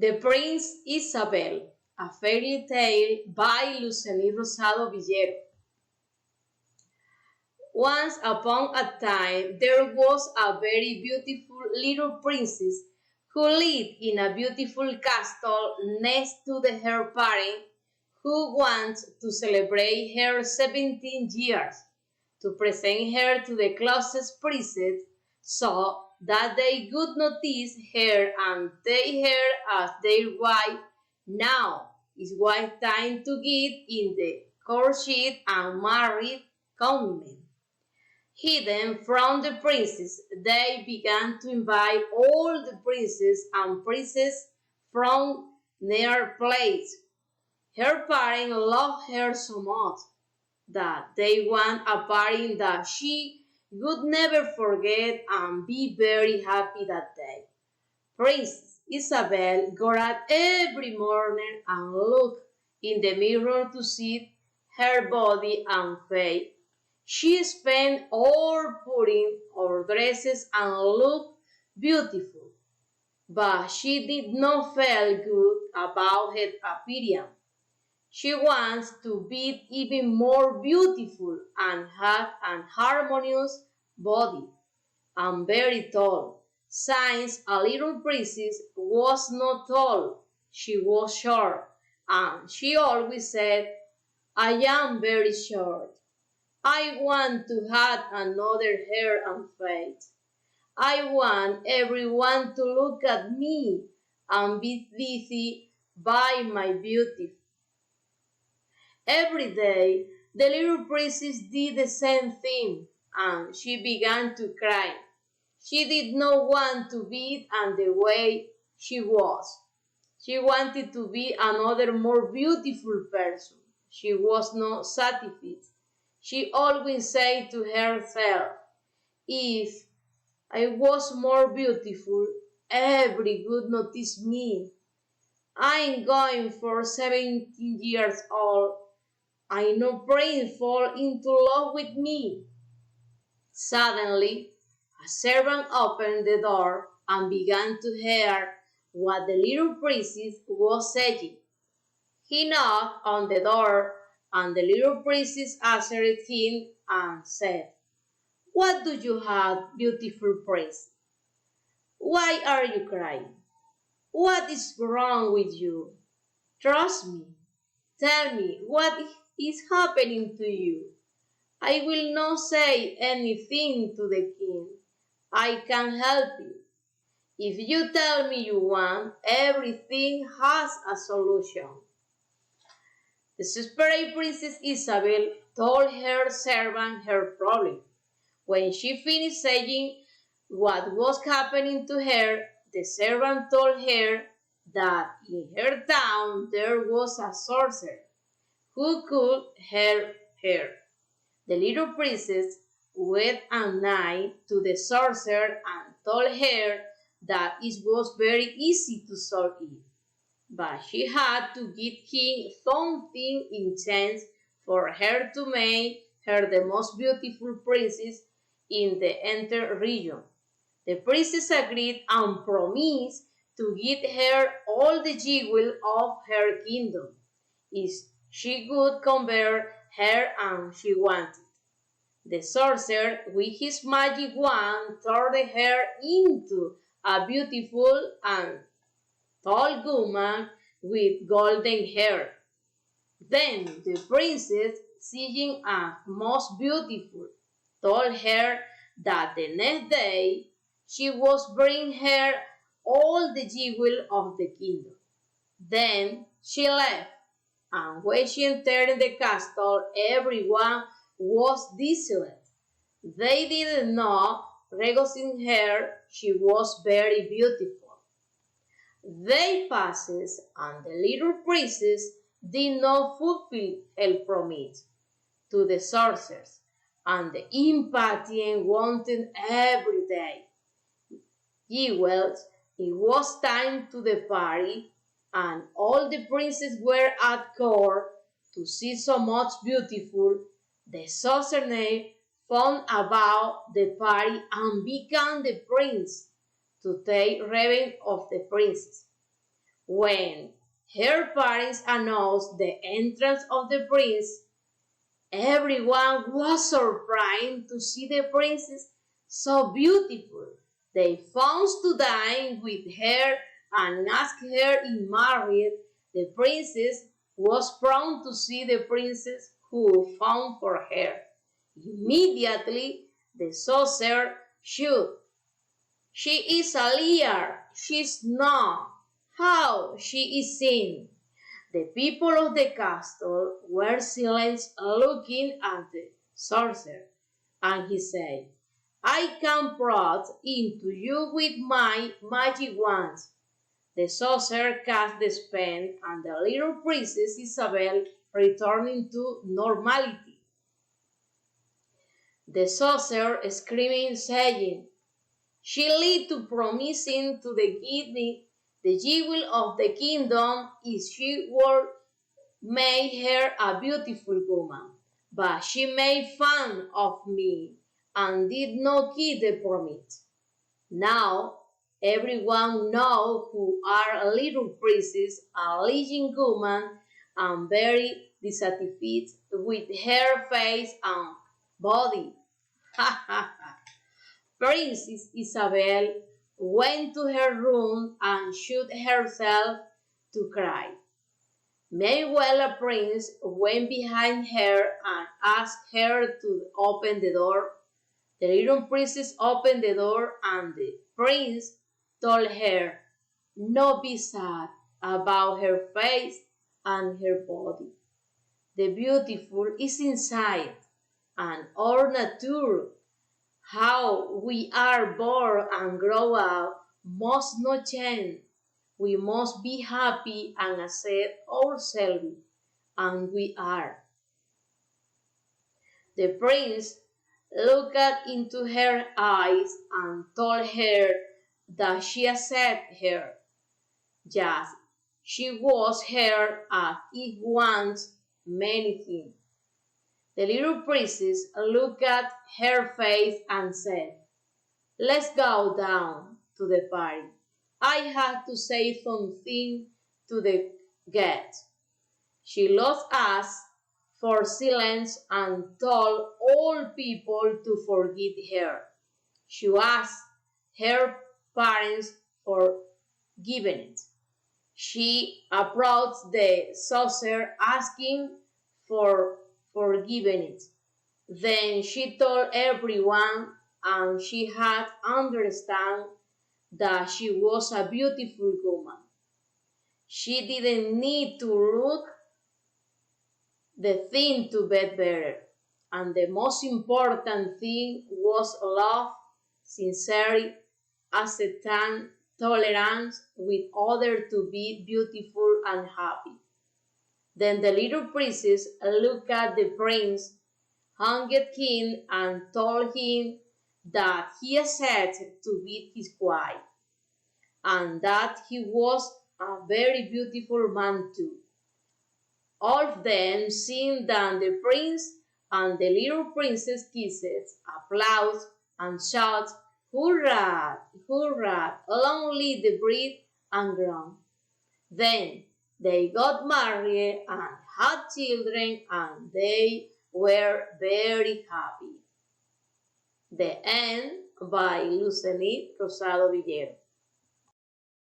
The Prince Isabel, a fairy tale by Lucely Rosado Villero. Once upon a time, there was a very beautiful little princess who lived in a beautiful castle next to her parent who wanted to celebrate her 17 years, to present her to the closest princess so that they would notice her and take her as their wife. Now is what time to get in the courtship and married commitment. Hidden from the princess, they began to invite all the princes and princesses from their place. Her parents loved her so much that they wanted a party that she would never forget and be very happy that day. Princess Isabel got up every morning and looked in the mirror to see her body and face. She spent all putting on dresses and looked beautiful, but she did not feel good about her appearance. She wants to be even more beautiful and have an harmonious body and very tall. Since a little princess was not tall, she was short, and she always said, I am very short. I want to have another hair and face. I want everyone to look at me and be dizzy by my beauty. Every day, the little princess did the same thing, and she began to cry. She did not want to be the way she was. She wanted to be another more beautiful person. She was not satisfied. She always said to herself, if I was more beautiful, everyone would notice me. I'm going for 17 years old. I know prince fall into love with me. Suddenly, a servant opened the door and began to hear what the little princess was saying. He knocked on the door, and the little princess answered him and said, What do you have, beautiful prince? Why are you crying? What is wrong with you? Trust me. Tell me what is happening to you. I will not say anything to the king. I can help you. If you tell me you want, everything has a solution. The desperate Princess Isabel told her servant her problem. When she finished saying what was happening to her, the servant told her that in her town there was a sorcerer who could help her. The little princess went at night to the sorcerer and told her that it was very easy to solve it, but she had to give him something intense for her to make her the most beautiful princess in the entire region. The princess agreed and promised to give her all the jewels of her kingdom if she would convert her and she wanted. The sorcerer, with his magic wand, turned her into a beautiful and tall woman with golden hair. Then the princess, seeing a most beautiful, told her that the next day she was bringing her all the jewels of the kingdom. Then she left, and when she entered the castle, everyone was desolate. They did not recognize her. She was very beautiful. They passed, and the little princess did not fulfill her promise to the sorcerers, and the impatient wanted every day. Well, it was time to the party, and all the princes were at court to see so much beautiful. The sorcerer found about the party and became the prince to take revenge of the princess. When her parents announced the entrance of the prince, everyone was surprised to see the princess so beautiful. They found to dine with her and asked her in marriage. The princess was proud to see the princess who found for her. Immediately the sorcerer shouted, "She is a liar! She's not! How she is seen!" The people of the castle were silent looking at the sorcerer, and he said, "I can pry into you with my magic wand." The sorcerer cast the spell, and the little princess Isabel returned to normality. The sorcerer screaming, saying, "She led to promising to give me the jewel of the kingdom if she were made her a beautiful woman, but she made fun of me and did not keep the promise. Now everyone knows who are a little princess, a leading woman, and very dissatisfied with her face and body." Ha ha ha. Princess Isabel went to her room and shut herself to cry. Meanwhile, a prince went behind her and asked her to open the door. The little princess opened the door, and the prince told her not be sad about her face and her body. The beautiful is inside, and our nature, how we are born and grow up, must not change. We must be happy and accept ourselves, and we are. The prince looked into her eyes and told her that she accepted her, just she was her as it wants many things. The little princess looked at her face and said, "Let's go down to the party. I have to say something to the guests." She lost us for silence and told all people to forgive her. She asked her parents for forgiveness. She approached the sorcerer asking for forgiveness. Then she told everyone, and she had understand that she was a beautiful woman. She didn't need to look the thing to get better. And the most important thing was love, sincerity, acceptance, tolerance with others to be beautiful and happy. Then the little princess looked at the prince, hungry king, and told him that he accepted to be his wife, and that he was a very beautiful man too. All of them seeing that the prince and the little princess kisses, applaud, and shout, "Hurrah! Hurrah! Long live the bride and groom." Then they got married and had children, and they were very happy. The end by Lucely Rosado Villero.